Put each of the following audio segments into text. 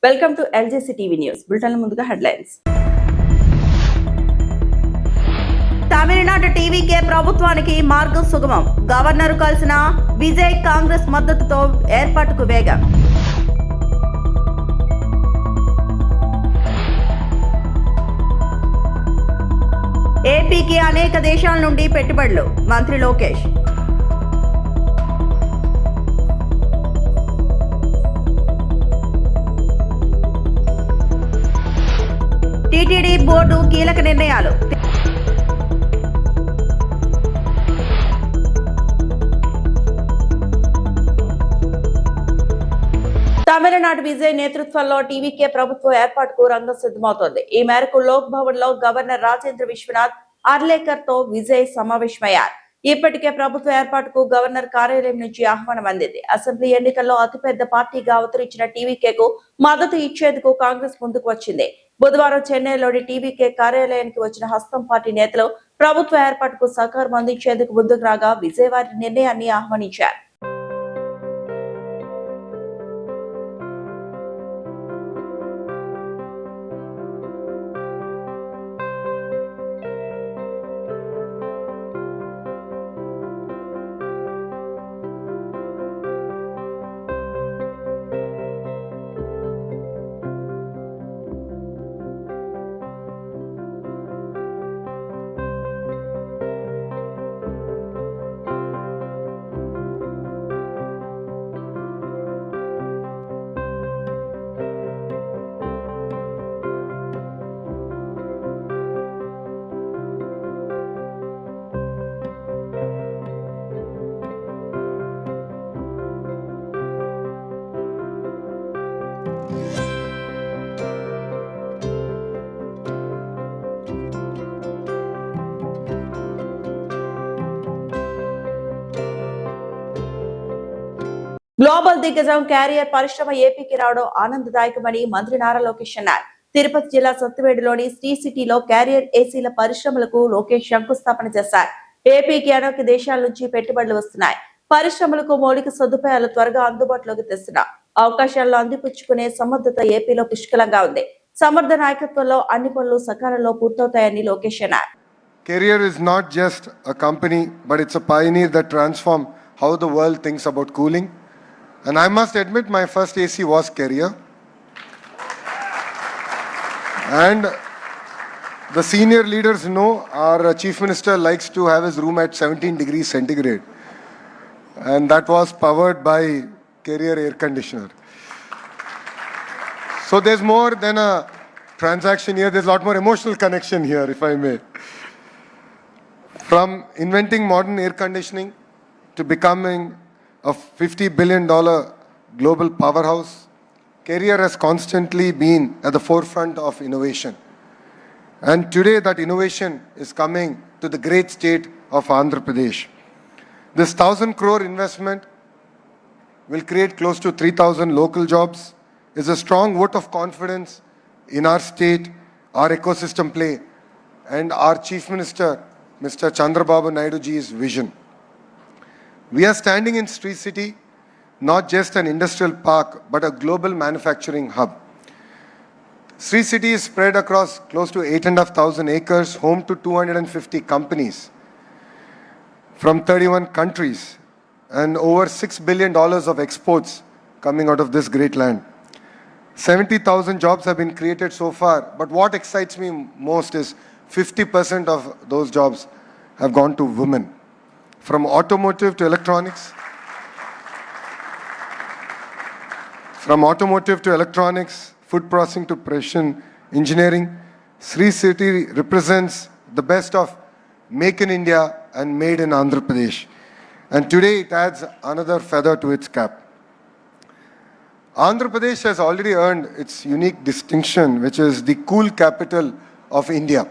Welcome to LJC TV news. Bulletin ముందుగా headlines. Tamil Nadu TVK ప్రభుత్వానికి మార్గం సుగమం. గవర్నర్ కలిసిన విజయ్ కాంగ్రెస్ మద్దతుతో ఏర్పాటుకు వేగం. ఏపీకి అనేక దేశాల నుండి పెట్టుబడులు. మంత్రి లోకేష్. టీటీడీ బోర్డు కీలక నిర్ణయాలు. తమిళనాడు విజయ్ నేతృత్వంలో టీవీకే ప్రభుత్వం ఏర్పాటుకు రంగం సిద్ధమవుతోంది. ఈ మేరకు లోక్ భవన్ లో గవర్నర్ రాజేంద్ర విశ్వనాథ్ అర్లేకర్ తో విజయ్ సమావేశమయ్యారు. ఇప్పటికే ప్రభుత్వ ఏర్పాటుకు గవర్నర్ కార్యాలయం నుంచి ఆహ్వానం అందింది. అసెంబ్లీ ఎన్నికల్లో అతిపెద్ద పార్టీగా అవతరించిన టీవీకేకు మద్దతు ఇచ్చేందుకు కాంగ్రెస్ ముందుకు వచ్చింది. బుధవారం చెన్నైలోని టీవీకే కార్యాలయానికి వచ్చిన హస్తం పార్టీ నేతలు ప్రభుత్వ ఏర్పాటుకు సహకారం అందించేందుకు ముందుకు రాగా విజయ్ వారి నిర్ణయాన్ని ఆహ్వానించారు. గ్లోబల్ దిగ్గజం క్యారియర్ పరిశ్రమ ఏపీకి రావడం ఆనందదాయకమని మంత్రి నారా లోకేష్ అన్నారు. తిరుపతి జిల్లా సత్తువేడులోని శ్రీ సిటీలో క్యారియర్ ఏసీల పరిశ్రమలకు లోకేష్ శంకుస్థాపన చేశారు. ఏపీకి అనేక దేశాల నుంచి పెట్టుబడులు వస్తున్నాయి. పరిశ్రమలకు మౌలిక సదుపాయాలు త్వరగా అందుబాటులోకి తెస్తున్న అవకాశాలను అందిపుచ్చుకునే సమర్థత ఏపీలో పుష్కలంగా ఉంది. సమర్థ నాయకత్వంలో అన్ని పనులు సకాలంలో పూర్తవుతాయని లోకేష్ అన్నారు. Carrier is not just a company, but it's a pioneer that transformed how the world thinks about cooling. And I must admit, my first AC was Carrier. And the senior leaders know our Chief Minister likes to have his room at 17 degrees centigrade. And that was powered by Carrier air conditioner. So there's more than a transaction here. There's a lot more emotional connection here, if I may. From inventing modern air conditioning to becoming a $50 billion global powerhouse, Carrier has constantly been at the forefront of innovation. And today that innovation is coming to the great state of Andhra Pradesh. This 1,000 crore investment will create close to 3,000 local jobs. It's a strong vote of confidence in our state, our ecosystem play, and our Chief Minister, Mr. Chandrababu Naidu ji's vision. We are standing in Sri City, not just an industrial park, but a global manufacturing hub. Sri City is spread across close to 8,500 acres, home to 250 companies from 31 countries, and over $6 billion of exports coming out of this great land. 70,000 jobs have been created so far, but what excites me most is 50% of those jobs have gone to women. From automotive to electronics, food processing to precision engineering, Sri City represents the best of Make in India and Made in Andhra Pradesh. And today it adds another feather to its cap. Andhra Pradesh has already earned its unique distinction, which is the cool capital of India.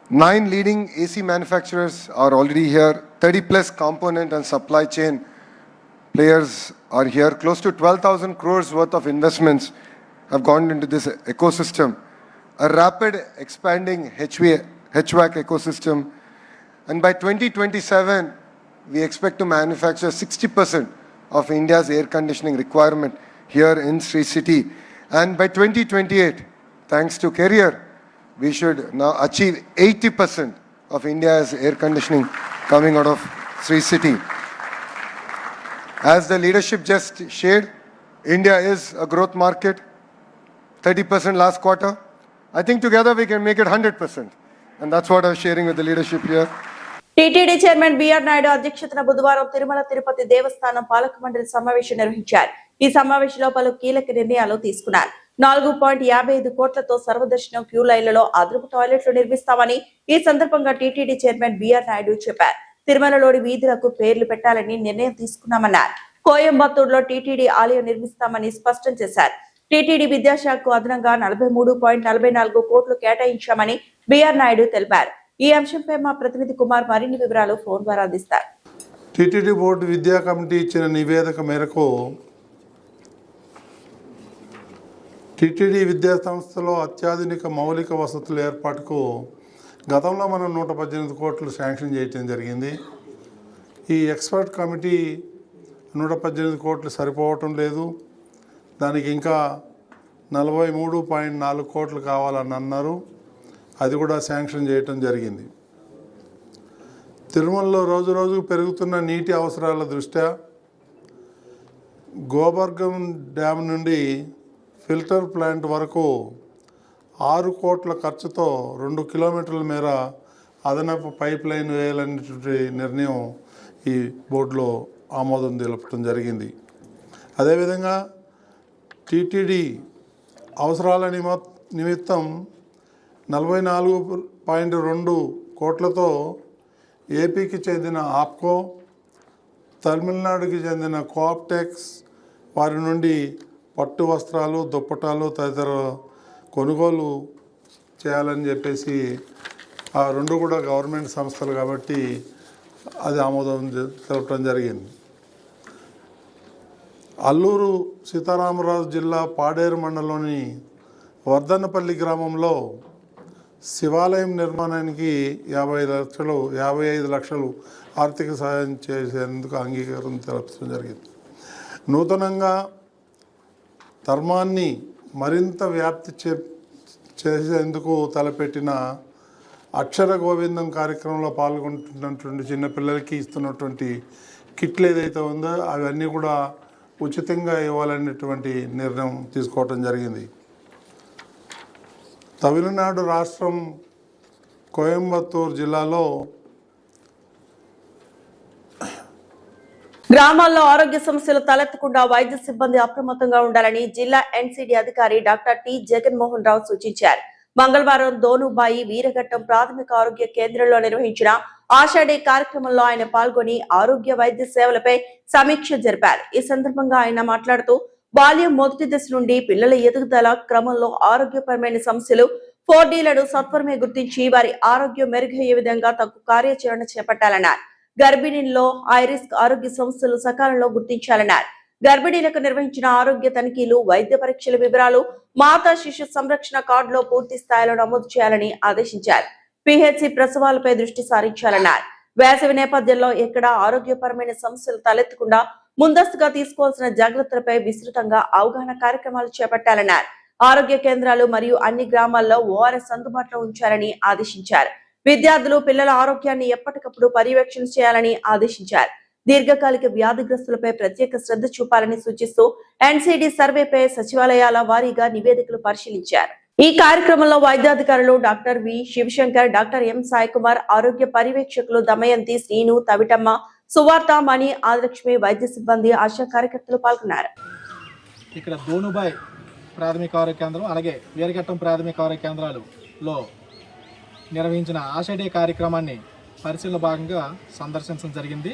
9 leading AC manufacturers are already here. 30 plus component and supply chain players are here. Close to 12,000 crores worth of investments have gone into this ecosystem. A rapid expanding HVAC ecosystem. And by 2027, we expect to manufacture 60% of India's air conditioning requirement here in Sri City. And by 2028, thanks to Carrier, we should now achieve 80% of India's air conditioning coming out of Sri City. As the leadership just shared, India is a growth market, 30% last quarter. I think together we can make it 100%. And that's what I'm sharing with the leadership here. TTD chairman BR Naidu అధ్యక్షతన బుధవారం తిరుమల తిరుపతి దేవస్థానం పాలక మండలి సమావేశం నిర్వహించారు. ఈ సమావేశంలో పలు కీలక నిర్ణయాలు తీసుకున్నారు. 4.55 కోట్లతో సర్వదర్శనం క్యూ లైన్లలో అదనపు టాయిలెట్లు నిర్మిస్తామని ఈ సందర్భంగా టీటీడీ చైర్మన్ బిఆర్ నాయుడు చెప్పారు. తిరుమలలోని వీధులకు పేర్లు పెట్టాలని నిర్ణయం తీసుకున్నామన్నారు. కోయంబత్తూరులో టీటీడీ ఆలయం నిర్మిస్తామని స్పష్టం చేశారు. టీటీడీ విద్యాశాఖకు అదనంగా 43.44 కోట్లు కేటాయించామని బిఆర్ నాయుడు తెలిపారు. ఈ అంశంపై మా ప్రతినిధి కుమార్ మరిన్ని వివరాలు ఫోన్ ద్వారా అందిస్తారు. టీటీడీ బోర్డు విద్యా కమిటీ ఇచ్చిన నివేదిక మేరకు టీటీడీ విద్యా సంస్థలో అత్యాధునిక మౌలిక వసతుల ఏర్పాటుకు గతంలో మనం 118 కోట్లు శాంక్షన్ చేయడం జరిగింది. ఈ ఎక్స్పర్ట్ కమిటీ 118 కోట్లు సరిపోవటం లేదు, దానికి ఇంకా 43.4 కోట్లు కావాలని అన్నారు. అది కూడా శాంక్షన్ చేయటం జరిగింది. తిరుమలలో రోజు రోజుకు పెరుగుతున్న నీటి అవసరాల దృష్ట్యా గోబర్గం డ్యామ్ నుండి ఫిల్టర్ ప్లాంట్ వరకు 6 కోట్ల ఖర్చుతో 2 కిలోమీటర్ల మేర అదనపు పైప్ లైన్ వేయాలనేటువంటి నిర్ణయం ఈ బోర్డులో ఆమోదం తెలపడం జరిగింది. అదేవిధంగా టీటీడీ అవసరాల నిమిత్తం 44.2 కోట్లతో ఏపీకి చెందిన ఆప్కో, తమిళనాడుకి చెందిన కోఆప్టెక్స్ వారి నుండి పట్టు వస్త్రాలు, దుప్పటాలు తదితర కొనుగోలు చేయాలని చెప్పేసి ఆ రెండు కూడా గవర్నమెంట్ సంస్థలు కాబట్టి అది ఆమోదం తెలపడం జరిగింది. అల్లూరు సీతారామరాజు జిల్లా పాడేరు మండలంలోని వర్ధన్నపల్లి గ్రామంలో శివాలయం నిర్మాణానికి 55 లక్షలు ఆర్థిక సహాయం చేసేందుకు అంగీకారం తెలపడం జరిగింది. నూతనంగా ధర్మాన్ని మరింత వ్యాప్తి చేసేందుకు తలపెట్టిన అక్షర గోవిందం కార్యక్రమంలో పాల్గొంటున్నటువంటి చిన్నపిల్లలకి ఇస్తున్నటువంటి కిట్లు ఏదైతే ఉందో అవన్నీ కూడా ఉచితంగా ఇవ్వాలనేటువంటి నిర్ణయం తీసుకోవటం జరిగింది. తమిళనాడు రాష్ట్రం కోయంబత్తూరు జిల్లాలో గ్రామాల్లో ఆరోగ్య సమస్యలు తలెత్తకుండా వైద్య సిబ్బంది అప్రమత్తంగా ఉండాలని జిల్లా ఎన్సీడీ అధికారి డాక్టర్ టి జగన్మోహన్ రావు సూచించారు. మంగళవారం దోనుబాయి వీరఘట్టం ప్రాథమిక ఆరోగ్య కేంద్రంలో నిర్వహించిన ఆషాఢీ కార్యక్రమంలో ఆయన పాల్గొని ఆరోగ్య వైద్య సేవలపై సమీక్ష జరిపారు. ఈ సందర్భంగా ఆయన మాట్లాడుతూ బాల్యం మొదటి దశ నుండి పిల్లల ఎదుగుదల క్రమంలో ఆరోగ్యపరమైన సమస్యలు 4Dలను సత్వరమే గుర్తించి వారి ఆరోగ్యం మెరుగయ్యే విధంగా తగు కార్యాచరణ చేపట్టాలన్నారు. గర్భిణీల్లో హై రిస్క్ ఆరోగ్య సమస్యలు సకాలంలో గుర్తించాలన్నారు. గర్భిణీలకు నిర్వహించిన ఆరోగ్య తనిఖీలు, వైద్య పరీక్షల వివరాలు మాతా శిశు సంరక్షణ కార్డులో పూర్తి స్థాయిలో నమోదు చేయాలని ఆదేశించారు. పిహెచ్సి ప్రసవాలపై దృష్టి సారించాలన్నారు. వేసవి నేపథ్యంలో ఎక్కడా ఆరోగ్యపరమైన సమస్యలు తలెత్తకుండా ముందస్తుగా తీసుకోవాల్సిన జాగ్రత్తలపై విస్తృతంగా అవగాహన కార్యక్రమాలు చేపట్టాలన్నారు. ఆరోగ్య కేంద్రాలు మరియు అన్ని గ్రామాల్లో ఓఆర్ఎస్ అందుబాటులో ఉంచాలని ఆదేశించారు. విద్యార్థులు పిల్లల ఆరోగ్యాన్ని ఎప్పటికప్పుడు పర్యవేక్షణ చేయాలని ఆదేశించారు. దీర్ఘకాలిక వ్యాధిగ్రస్తులపై ప్రత్యేక శ్రద్ధ చూపాలని సూచిస్తూ ఎన్సీడీ సర్వేపై సచివాలయాల వారీగా నివేదికలు పరిశీలించారు. ఈ కార్యక్రమంలో వైద్యాధికారులు doctor V Shivashankar, doctor M Sai Kumar, ఆరోగ్య పర్యవేక్షకులు దమయంతి, శ్రీను, తవిటమ్మ, సువార్త, మణి, ఆదిలక్ష్మి, వైద్య సిబ్బంది, ఆశా కార్యకర్తలు పాల్గొన్నారు. ఇక్కడ దోనుబాయ్ ప్రాథమిక ఆరోగ్య కేంద్రం అలాగే వీరఘట్టం ప్రాథమిక ఆరోగ్య కేంద్రాలలో నిర్వహించిన ఆషాఢీ కార్యక్రమాన్ని పరిశీలన భాగంగా సందర్శించడం జరిగింది.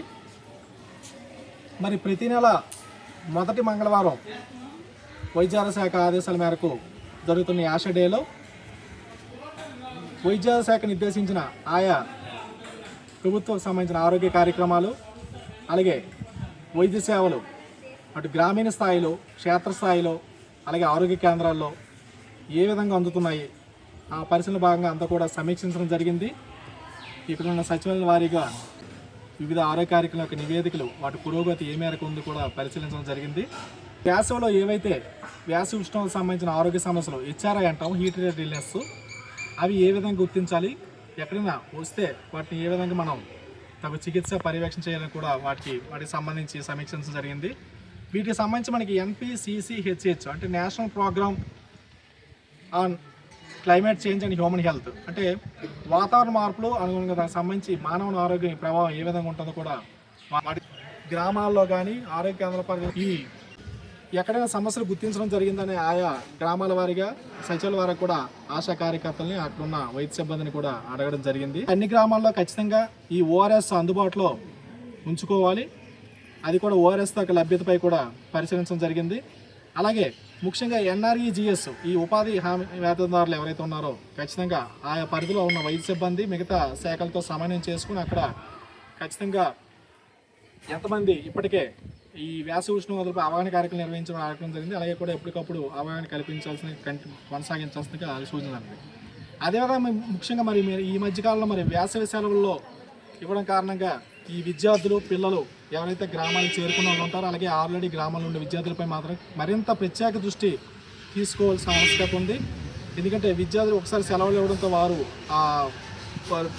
మరి ప్రతి నెల మొదటి మంగళవారం వైద్యారోగ్య శాఖ ఆదేశాల మేరకు జరుగుతున్న ఆషాఢీలో వైద్యారోగ్య శాఖ నిర్దేశించిన ఆయా ప్రభుత్వానికి సంబంధించిన ఆరోగ్య కార్యక్రమాలు అలాగే వైద్య సేవలు అటు గ్రామీణ స్థాయిలో, క్షేత్రస్థాయిలో అలాగే ఆరోగ్య కేంద్రాల్లో ఏ విధంగా అందుతున్నాయి ఆ పరిశీలన భాగంగా అంతా కూడా సమీక్షించడం జరిగింది. ఇక్కడ ఉన్న సచివాలయాల వారీగా వివిధ ఆరోగ్య కార్యక్రమాల యొక్క నివేదికలు, వాటి పురోగతి ఏ మేరకు ఉందో కూడా పరిశీలించడం జరిగింది. వేసవిలో ఏవైతే వేసవి ఉష్ణోగ్రతకు సంబంధించిన ఆరోగ్య సమస్యలు హెచ్ఆర్ఐ అంటాం, హీట్ రిలేటెడ్ ఇల్నెస్, అవి ఏ విధంగా గుర్తించాలి, ఎక్కడైనా వస్తే వాటిని ఏ విధంగా మనం తగు చికిత్స పర్యవేక్షణ చేయాలని కూడా వాటికి సంబంధించి సమీక్షించడం జరిగింది. వీటికి సంబంధించి మనకి NPCCHH అంటే national programme on climate change and human health, అంటే వాతావరణ మార్పులు అనుగుణంగా దానికి సంబంధించి మానవ ఆరోగ్య ప్రభావం ఏ విధంగా ఉంటుందో కూడా వాటి గ్రామాల్లో కానీ ఆరోగ్య కేంద్రాల పరిధి ఈ ఎక్కడైనా సమస్యలు గుర్తించడం జరిగిందని ఆయా గ్రామాల వారీగా సచివాలయ వారికి కూడా ఆశా కార్యకర్తల్ని అక్కడున్న వైద్య సిబ్బందిని కూడా అడగడం జరిగింది. అన్ని గ్రామాల్లో ఖచ్చితంగా ఈ ORS అందుబాటులో ఉంచుకోవాలి. అది కూడా ORS యొక్క లభ్యతపై కూడా పరిశీలించడం జరిగింది. అలాగే ముఖ్యంగా NREGS ఈ ఉపాధి హామీ వేతనదారులు ఎవరైతే ఉన్నారో ఖచ్చితంగా ఆయా పరిధిలో ఉన్న వైద్య సిబ్బంది మిగతా శాఖలతో సమన్వయం చేసుకుని అక్కడ ఖచ్చితంగా ఎంతమంది ఇప్పటికే ఈ వేసవి ఉష్ణోగ్రతలపై అవగాహన కార్యక్రమం నిర్వహించడం జరిగింది. అలాగే కూడా ఎప్పటికప్పుడు అవగాహన కల్పించాల్సిన కొనసాగించాల్సిందిగా సూచన ఉంది. అదేవిధంగా ముఖ్యంగా మరి ఈ మధ్యకాలంలో మరి వేసవి సెలవుల్లో ఇవ్వడం కారణంగా ఈ విద్యార్థులు పిల్లలు ఎవరైతే గ్రామాలకు చేరుకున్న వాళ్ళు ఉంటారో అలాగే ఆల్రెడీ గ్రామాల్లో ఉండే విద్యార్థులపై మాత్రం మరింత ప్రత్యేక దృష్టి తీసుకోవాల్సిన ఆవశ్యకత ఉంది. ఎందుకంటే విద్యార్థులు ఒకసారి సెలవులు ఇవ్వడంతో వారు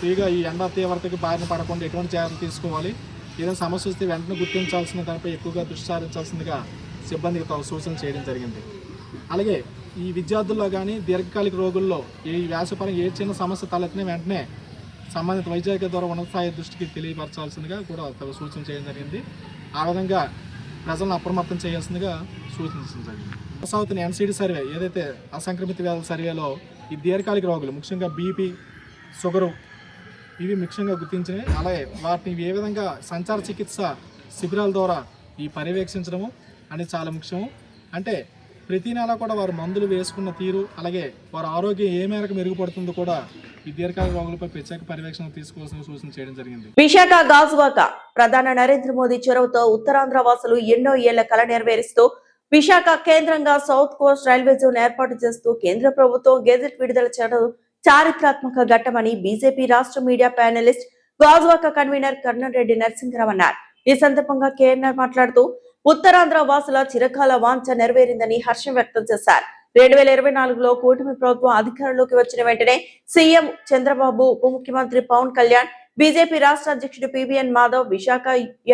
ఫ్రీగా ఈ ఎండ తీవ్రతకి బారిన పడకుండా ఎటువంటి జాగ్రత్తలు తీసుకోవాలి, ఏదైనా సమస్య వస్తే వెంటనే గుర్తించాల్సిన దానిపై ఎక్కువగా దృష్టి సారించాల్సిందిగా సిబ్బందికి సూచన చేయడం జరిగింది. అలాగే ఈ విద్యార్థుల్లో కానీ దీర్ఘకాలిక రోగుల్లో ఈ వ్యాసపరంగా ఏ చిన్న సమస్య తలెత్తినా వెంటనే సంబంధిత వైద్యాధికారి ద్వారా ఉన్నత స్థాయి దృష్టికి తెలియపరచాల్సిందిగా కూడా సూచన చేయడం జరిగింది. ఆ విధంగా ప్రజలను అప్రమత్తం చేయాల్సిందిగా సూచించడం జరిగింది. కొనసాగుతున్న NCD సర్వే ఏదైతే అసంక్రమిత వ్యాధుల సర్వేలో ఈ దీర్ఘకాలిక రోగులు ముఖ్యంగా BP, షుగరు ఇవి ముఖ్యంగా గుర్తించినవి. అలాగే వాటిని ఏ విధంగా సంచార చికిత్స శిబిరాల ద్వారా ఈ పర్యవేక్షించడము అనేది చాలా ముఖ్యము. అంటే ప్రతి నెల కూడా వారు మందులు వేసుకున్న తీరు అలాగే వారి ఆరోగ్యం ఏ మేరకు మెరుగుపడుతుందో కూడా ఈ దీర్ఘకాలిక రోగులపై ప్రత్యేక పర్యవేక్షణ తీసుకోవాల్సిన సూచన చేయడం జరిగింది. విశాఖ గాజువాక ప్రధాని నరేంద్ర మోదీ చొరవతో ఉత్తరాంధ్ర వాసులు ఎన్నో ఏళ్ల కల నెరవేరుస్తూ విశాఖ కేంద్రంగా సౌత్ కోస్ట్ రైల్వే జోన్ ఏర్పాటు చేస్తూ కేంద్ర ప్రభుత్వం గెజెట్ విడుదల చేయడం చారిత్రాత్మక ఘట్టమని బీజేపీ రాష్ట్ర media panelist Gajuwaka convener Karnan Reddy Narasimha Rao అన్నారు. ఈ సందర్భంగా కేఎన్ఆర్ మాట్లాడుతూ ఉత్తరాంధ్ర వాసుల చిరకాల వాంఛ నెరవేరిందని హర్షం వ్యక్తం చేశారు. 2024లో కూటమి ప్రభుత్వం అధికారంలోకి వచ్చిన వెంటనే సీఎం చంద్రబాబు, ఉప ముఖ్యమంత్రి పవన్ కళ్యాణ్, బీజేపీ రాష్ట్ర అధ్యక్షుడు PVN Madhav, Visakha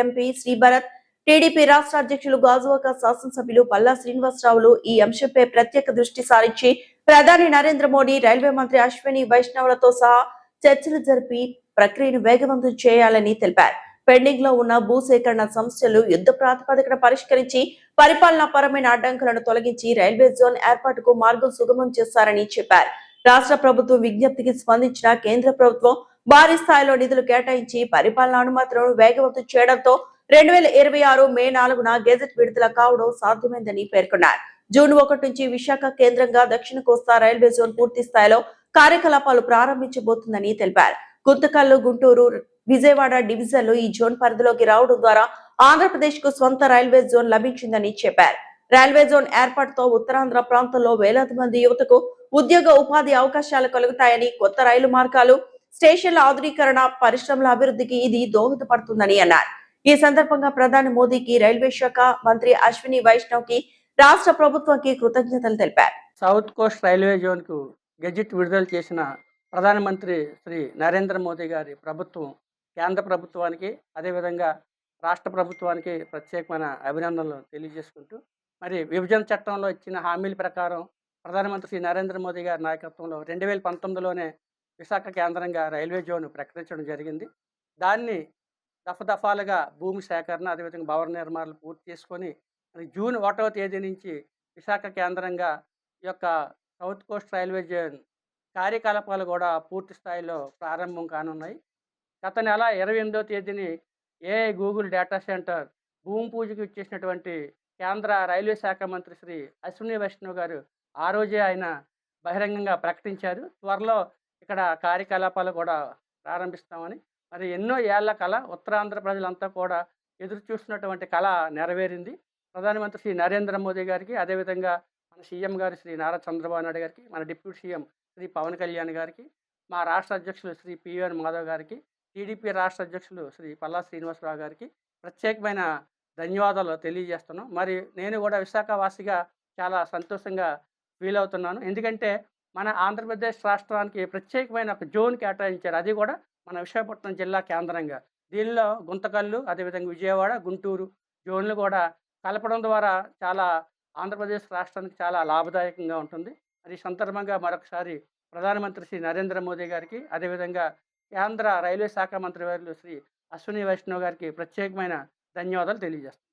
MP Sribharat, TDP రాష్ట్ర అధ్యక్షులు గాజువాక శాసనసభ్యులు పల్లా శ్రీనివాసరావులు ఈ అంశంపై ప్రత్యేక దృష్టి సారించి ప్రధాని నరేంద్ర మోడీ, రైల్వే మంత్రి అశ్విని వైష్ణవులతో సహా చర్చలు జరిపి ప్రక్రియను వేగవంతం చేయాలని తెలిపారు. పెండింగ్ లో ఉన్న భూసేకరణ సమస్యలు యుద్ధ ప్రాతిపదికన పరిష్కరించి పరిపాలనా పరమైన అడ్డంకులను తొలగించి రైల్వే జోన్ ఏర్పాటుకు మార్గం సుగమం చేశారని చెప్పారు. రాష్ట్ర ప్రభుత్వం విజ్ఞప్తికి స్పందించిన కేంద్ర ప్రభుత్వం భారీ స్థాయిలో నిధులు కేటాయించి పరిపాలనా అనుమతులను వేగవంతం చేయడంతో 2026 మే 4న గెజెట్ విడుదల కావడం సాధ్యమైందని పేర్కొన్నారు. జూన్ 1 నుంచి విశాఖ కేంద్రంగా దక్షిణ కోస్తా రైల్వే జోన్ పూర్తి స్థాయిలో కార్యకలాపాలు ప్రారంభించబోతుందని తెలిపారు. గుంతకల్లు, గుంటూరు, విజయవాడ డివిజన్లు ఈ జోన్ పరిధిలోకి రావడం ద్వారా ఆంధ్రప్రదేశ్ కు స్వంత రైల్వే జోన్ లభించిందని చెప్పారు. రైల్వే జోన్ ఏర్పాటుతో ఉత్తరాంధ్ర ప్రాంతంలో వేలాది మంది యువతకు ఉద్యోగ ఉపాధి అవకాశాలు కలుగుతాయని, కొత్త రైలు మార్గాలు, స్టేషన్ల ఆధునీకరణ, పరిశ్రమల అభివృద్ధికి ఇది దోహదపడుతుందని అన్నారు. ఈ సందర్భంగా ప్రధాని మోదీకి, రైల్వే శాఖ మంత్రి అశ్విని వైష్ణవ్ కి, రాష్ట్ర ప్రభుత్వానికి కృతజ్ఞతలు తెలిపారు. సౌత్ కోస్ట్ రైల్వే జోన్కు గెజిట్ విడుదల చేసిన ప్రధానమంత్రి శ్రీ నరేంద్ర మోదీ గారి ప్రభుత్వం కేంద్ర ప్రభుత్వానికి అదేవిధంగా రాష్ట్ర ప్రభుత్వానికి ప్రత్యేకమైన అభినందనలు తెలియజేసుకుంటూ, మరి విభజన చట్టంలో ఇచ్చిన హామీల ప్రకారం ప్రధానమంత్రి శ్రీ నరేంద్ర మోదీ గారి నాయకత్వంలో 2019లోనే విశాఖ కేంద్రంగా రైల్వే జోన్ ప్రకటించడం జరిగింది. దాన్ని దఫాలుగా భూమి సేకరణ అదేవిధంగా భవన నిర్మాణాలు పూర్తి చేసుకొని జూన్ 1వ తేదీ నుంచి విశాఖ కేంద్రంగా ఈ యొక్క సౌత్ కోస్ట్ రైల్వే జోన్ కార్యకలాపాలు కూడా పూర్తి స్థాయిలో ప్రారంభం కానున్నాయి. గత నెల 28వ తేదీని గూగుల్ డేటా సెంటర్ భూమి పూజకు ఇచ్చేసినటువంటి కేంద్ర రైల్వే శాఖ మంత్రి శ్రీ అశ్విని వైష్ణవ్ గారు ఆ రోజే ఆయన బహిరంగంగా ప్రకటించారు. త్వరలో ఇక్కడ కార్యకలాపాలు కూడా ప్రారంభిస్తామని. మరి ఎన్నో ఏళ్ల కళ ఉత్తరాంధ్ర ప్రజలంతా కూడా ఎదురు చూస్తున్నటువంటి కళ నెరవేరింది. ప్రధానమంత్రి శ్రీ నరేంద్ర మోదీ గారికి, అదేవిధంగా మన సీఎం గారు శ్రీ నారా చంద్రబాబు నాయుడు గారికి, మన డిప్యూటీ సీఎం శ్రీ పవన్ కళ్యాణ్ గారికి, మా రాష్ట్ర అధ్యక్షులు శ్రీ పివిఎన్ మాధవ్ గారికి, టీడీపీ రాష్ట్ర అధ్యక్షులు శ్రీ పల్లా శ్రీనివాసరావు గారికి ప్రత్యేకమైన ధన్యవాదాలు తెలియజేస్తున్నాం. మరి నేను కూడా విశాఖ వాసిగా చాలా సంతోషంగా ఫీల్ అవుతున్నాను. ఎందుకంటే మన ఆంధ్రప్రదేశ్ రాష్ట్రానికి ప్రత్యేకమైన ఒక జోన్ కేటాయించారు. అది కూడా మన విశాఖపట్నం జిల్లా కేంద్రంగా. దీనిలో గుంతకల్లు, అదేవిధంగా విజయవాడ, గుంటూరు జోన్లు కూడా కలపడం ద్వారా చాలా ఆంధ్రప్రదేశ్ రాష్ట్రానికి చాలా లాభదాయకంగా ఉంటుంది. మరి ఈ సందర్భంగా మరొకసారి ప్రధానమంత్రి శ్రీ నరేంద్ర మోదీ గారికి, అదేవిధంగా కేంద్ర రైల్వే శాఖ మంత్రి వర్యులు శ్రీ అశ్విని వైష్ణవ్ గారికి ప్రత్యేకమైన ధన్యవాదాలు తెలియజేస్తున్నాను.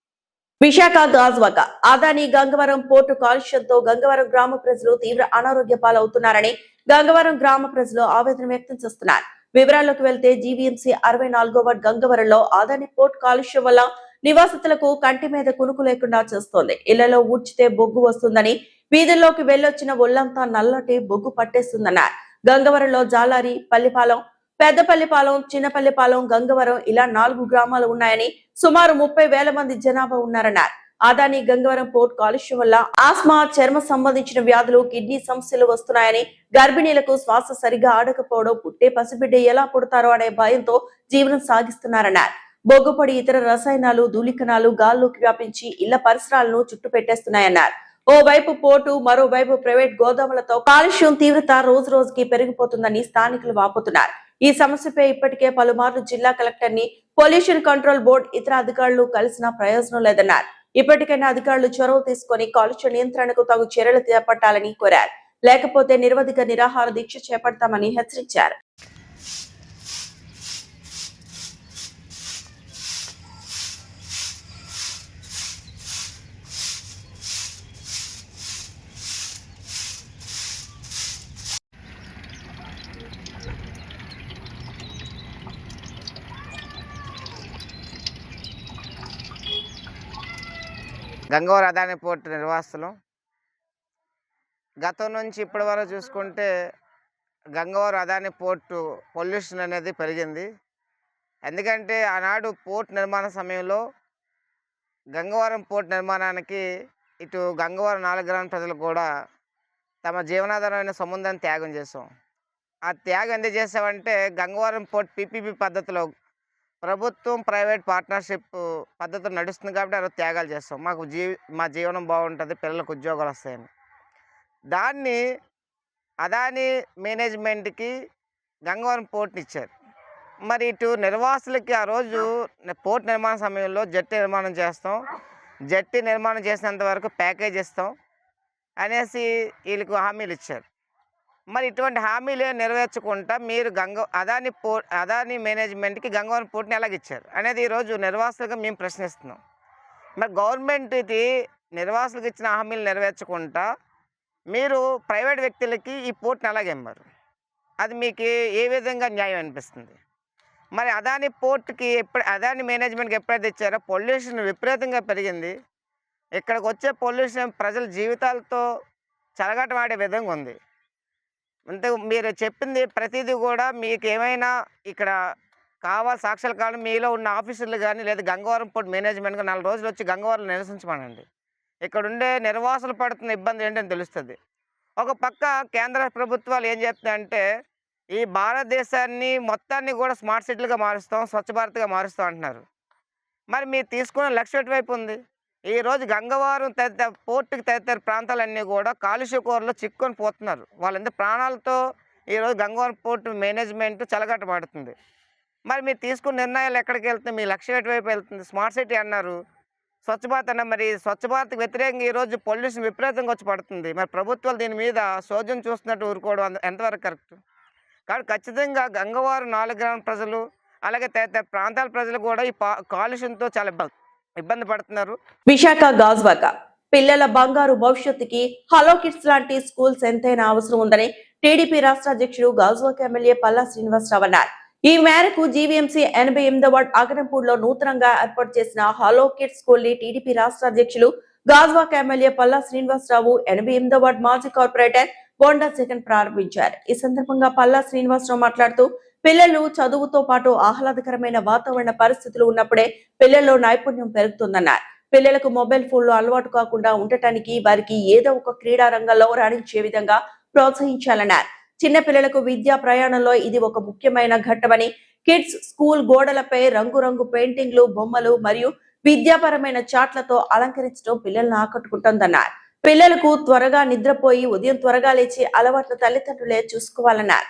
విశాఖ గాజువాక అదాని గంగవరం పోర్టు కాలుష్యంతో గంగవరం గ్రామ ప్రజలు తీవ్ర అనారోగ్య పాలవుతున్నారని గంగవరం గ్రామ ప్రజలు ఆవేదన వ్యక్తం చేస్తున్నారు. వివరాల్లోకి వెళ్తే జీవీఎంసీ 64వ వార్డ్ గంగవరంలో అదాని పోర్టు కాలుష్యం వల్ల నివాసితులకు కంటి మీద కునుకు లేకుండా చేస్తోంది. ఇళ్లలో ఊడ్చితే బొగ్గు వస్తుందని, వీధుల్లోకి వెళ్లొచ్చిన ఒళ్లంతా నల్లటి బొగ్గు పట్టేస్తుందన్నారు. గంగవరంలో జాలారి, పల్లిపాలెం, పెద్దపల్లిపాలెం, చిన్నపల్లిపాలెం, గంగవరం ఇలా 4 గ్రామాలు ఉన్నాయని, సుమారు 30,000 మంది జనాభా ఉన్నారన్నారు. అదాని గంగవరం పోర్ట్ కాలుష్యం వల్ల ఆస్మా, చర్మ సంబంధించిన వ్యాధులు, కిడ్నీ సమస్యలు వస్తున్నాయని, గర్భిణీలకు శ్వాస సరిగా ఆడకపోవడం, పుట్టే పసిబిడ్డ ఎలా పుడతారో అనే భయంతో జీవనం సాగిస్తున్నారన్నారు. బొగ్గుపొడి, ఇతర రసాయనాలు, ధూళికణాలు గాల్లోకి వ్యాపించి ఇళ్ల పరిసరాలను చుట్టుపెట్టేస్తున్నాయన్నారు. ఓవైపు పోర్టు, మరోవైపు ప్రైవేట్ గోదాములతో కాలుష్యం తీవ్రత రోజు రోజుకి పెరిగిపోతుందని స్థానికులు వాపోతున్నారు. ఈ సమస్యపై ఇప్పటికే పలుమార్లు జిల్లా కలెక్టర్ ని, పొల్యూషన్ కంట్రోల్ బోర్డు ఇతర అధికారులు కలిసినా ప్రయోజనం లేదన్నారు. ఇప్పటికైనా అధికారులు చొరవ తీసుకుని కాలుష్య నియంత్రణకు తగు చర్యలు చేపట్టాలని కోరారు. లేకపోతే నిరవధిక నిరాహార దీక్ష చేపడతామని హెచ్చరించారు. గంగవరం అదాని పోర్టు నిర్వాసులు గతం నుంచి ఇప్పటి వరకు చూసుకుంటే గంగవరం అదాని పోర్టు పొల్యూషన్ అనేది పెరిగింది. ఎందుకంటే ఆనాడు పోర్ట్ నిర్మాణ సమయంలో గంగవరం పోర్ట్ నిర్మాణానికి ఇటు గంగవరం 4 గ్రామ ప్రజలు కూడా తమ జీవనాధారమైన సముద్రాన్ని త్యాగం చేసాం. ఆ త్యాగం ఎందుకు చేసామంటే గంగవరం పోర్ట్ పీపీపీ పద్ధతిలో ప్రభుత్వం ప్రైవేట్ పార్ట్నర్షిప్ పద్ధతి నడుస్తుంది కాబట్టి ఆ త్యాగాలు చేస్తాం. మా జీవనం బాగుంటుంది, పిల్లలకు ఉద్యోగాలు వస్తాయని. దాన్ని అదాని మేనేజ్మెంట్కి గంగవరం పోర్ట్ని ఇచ్చారు. మరి ఇటు నిర్వాసులకి ఆ రోజు పోర్ట్ నిర్మాణ సమయంలో జట్టి నిర్మాణం చేస్తాం, జట్టి నిర్మాణం చేసినంత వరకు ప్యాకేజ్ ఇస్తాం అనేసి వీళ్ళకు హామీలు ఇచ్చారు. మరి ఇటువంటి హామీలు నెరవేర్చకుండా మీరు అదాని మేనేజ్మెంట్కి గంగవరం పోర్ట్ని ఎలాగిచ్చారు అనేది ఈరోజు నిర్వాసులుగా మేము ప్రశ్నిస్తున్నాం. మరి గవర్నమెంట్ ఇది నిర్వాసులకు ఇచ్చిన హామీలు నెరవేర్చకుండా మీరు ప్రైవేట్ వ్యక్తులకి ఈ పోర్ట్ని ఎలాగెమ్మారు? అది మీకు ఏ విధంగా న్యాయం అనిపిస్తుంది? మరి అదాని పోర్ట్కి అదాని మేనేజ్మెంట్కి ఎప్పుడైతే ఇచ్చారో పొల్యూషన్ విపరీతంగా పెరిగింది. ఇక్కడికి వచ్చే పొల్యూషన్ ప్రజల జీవితాలతో చెలగాటమాడే విధంగా ఉంది. అంతే, మీరు చెప్పింది ప్రతిదీ కూడా మీకు ఏమైనా ఇక్కడ సాక్ష్యాలు కానీ మీలో ఉన్న ఆఫీసర్లు కానీ లేదా గంగవరం పోర్ట్ మేనేజ్మెంట్గా 4 రోజులు వచ్చి గంగవరం నివసించమనండి. ఇక్కడ ఉండే నిర్వాసులు పడుతున్న ఇబ్బంది ఏంటని తెలుస్తుంది. ఒక పక్క కేంద్ర ప్రభుత్వాలు ఏం చేస్తున్నాయంటే ఈ భారతదేశాన్ని మొత్తాన్ని కూడా స్మార్ట్ సిటీలుగా మారుస్తాం, స్వచ్ఛ భారత్గా మారుస్తాం అంటున్నారు. మరి మీరు తీసుకున్న లక్ష్యం ఎటువైపు ఉంది? ఈరోజు గంగవరం తదితర పోర్టుకి తదితర ప్రాంతాలన్నీ కూడా కాలుష్య కూరలో చిక్కుకొని పోతున్నారు. వాళ్ళందరూ ప్రాణాలతో ఈరోజు గంగవరం పోర్టు మేనేజ్మెంట్ చెలగట్టబడుతుంది. మరి మీరు తీసుకున్న నిర్ణయాలు ఎక్కడికి వెళ్తుంది? మీ లక్ష్యం ఎటువైపు వెళ్తుంది? స్మార్ట్ సిటీ అన్నారు, స్వచ్ఛ భారత్ అన్నారు. మరి స్వచ్ఛ భారత్కి వ్యతిరేకంగా ఈరోజు పొల్యూషన్ విపరీతంగా వచ్చి పడుతుంది. మరి ప్రభుత్వాలు దీని మీద సోద్యం చూస్తున్నట్టు ఊరుకోవడం ఎంతవరకు కరెక్ట్? కాబట్టి ఖచ్చితంగా గంగవరం 4 గ్రామ ప్రజలు అలాగే తదితర ప్రాంతాల ప్రజలు కూడా ఈ కాలుష్యంతో చాలా ఇబ్బంది పడుతున్నారు. విశాఖ గాజువాక పిల్లల బంగారు భవిష్యత్తుకి హలో కిడ్స్ లాంటి స్కూల్స్ ఎంతైనా అవసరం ఉందని టీడీపీ రాష్ట్ర అధ్యక్షుడు గాజువాక ఎమ్మెల్యే పల్లా శ్రీనివాసరావు అన్నారు. ఈ మేరకు జీవీఎంసీ 88వ వార్డ్ అగనంపూడిలో నూతనంగా ఏర్పాటు చేసిన హలో కిడ్స్ స్కూల్ ని టీడీపీ రాష్ట్ర అధ్యక్షులు గాజువాక ఎమ్మెల్యే పల్లా శ్రీనివాసరావు 88వ వార్డ్ మాజీ కార్పొరేటర్ బొండా జగన్ ప్రారంభించారు. ఈ సందర్భంగా పల్లా శ్రీనివాసరావు మాట్లాడుతూ పిల్లలు చదువుతో పాటు ఆహ్లాదకరమైన వాతావరణ పరిస్థితులు ఉన్నప్పుడే పిల్లల్లో నైపుణ్యం పెరుగుతుందన్నారు. పిల్లలకు మొబైల్ ఫోన్లు అలవాటు కాకుండా ఉండటానికి వారికి ఏదో ఒక క్రీడా రంగంలో రాణించే విధంగా ప్రోత్సహించాలన్నారు. చిన్న పిల్లలకు విద్యా ప్రయాణంలో ఇది ఒక ముఖ్యమైన ఘట్టమని, కిడ్స్ స్కూల్ గోడలపై రంగురంగు పెయింటింగ్లు, బొమ్మలు మరియు విద్యాపరమైన చాట్లతో అలంకరించడం పిల్లలను ఆకట్టుకుంటోందన్నారు. పిల్లలకు త్వరగా నిద్రపోయి ఉదయం త్వరగా లేచి అలవాట్లు తల్లిదండ్రులే చూసుకోవాలన్నారు.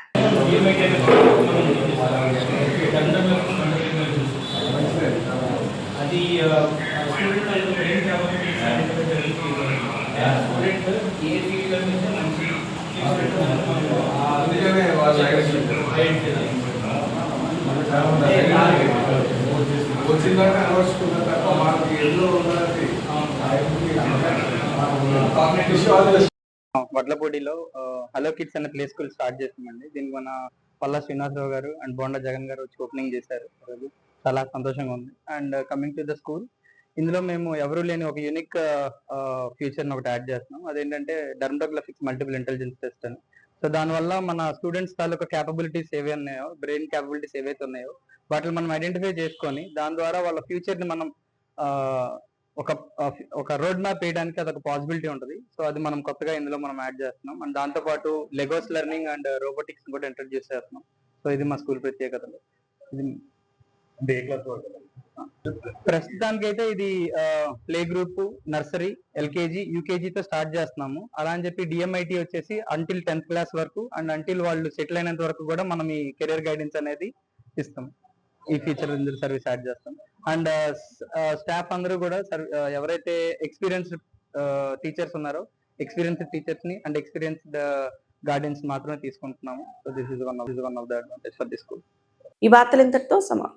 వడ్లపూడిలో హలో కిడ్స్ అనే ప్లే స్కూల్ స్టార్ట్ చేసామండి. దీనికి మన పల్లా శ్రీనివాసరావు గారు అండ్ బోండా జగన్ గారు వచ్చి ఓపెనింగ్ చేశారు. ఈరోజు చాలా సంతోషంగా ఉంది. And coming to the school, ఇందులో మేము ఎవరూ లేని ఒక యూనిక్ ఫ్యూచర్ ఒకటి యాడ్ చేస్తున్నాం. అదేంటంటే డెర్మటోగ్రాఫిక్స్ మల్టిపుల్ ఇంటెలిజెన్స్ టెస్ట్ అని. సో దానివల్ల మన స్టూడెంట్స్ తాలూకా క్యాపబిలిటీస్ ఏవే ఉన్నాయో, బ్రెయిన్ క్యాపబిలిటీస్ ఏవైతే ఉన్నాయో వాటిని మనం ఐడెంటిఫై చేసుకొని దాని ద్వారా వాళ్ళ ఫ్యూచర్ ని మనం ఒక రోడ్ మ్యాప్ వేయడానికి అదొక పాసిబిలిటీ ఉంటుంది. సో అది మనం కొత్తగా ఇందులో మనం యాడ్ చేస్తున్నాం. అండ్ దాంతో పాటు లెగోస్ లెర్నింగ్ అండ్ రోబోటిక్స్ కూడా ఇంట్రడ్యూస్ చేస్తున్నాం. సో ఇది మా స్కూల్ ప్రత్యేకతలు. ఇది ప్రస్తుతానికి అయితే ఇది ప్లే గ్రూప్, నర్సరీ, ఎల్కేజీ, యూకేజీతో స్టార్ట్ చేస్తున్నాము. అలా అని చెప్పి డిఎంఐటీ వచ్చేసి అంటిల్ 10th క్లాస్ వరకు అండ్ అంటిల్ వాళ్ళు సెటిల్ అయినంత వరకు కూడా మనం ఈ కెరియర్ గైడెన్స్ అనేది ఇస్తాం. ఈ ఫీచర్ సర్వీస్ యాడ్ చేస్తాం. అండ్ స్టాఫ్ అందరూ కూడా ఎవరైతే ఎక్స్పీరియన్స్డ్ టీచర్స్ ఉన్నారో ఎక్స్పీరియన్స్డ్ టీచర్స్ ని అండ్ ఎక్స్పీరియన్స్డ్ గార్డెన్స్ మాత్రమే తీసుకుంటున్నాము. So this is one of the advantage for this school. ఈ వార్తలు ఇంతటితో సమాప్తం.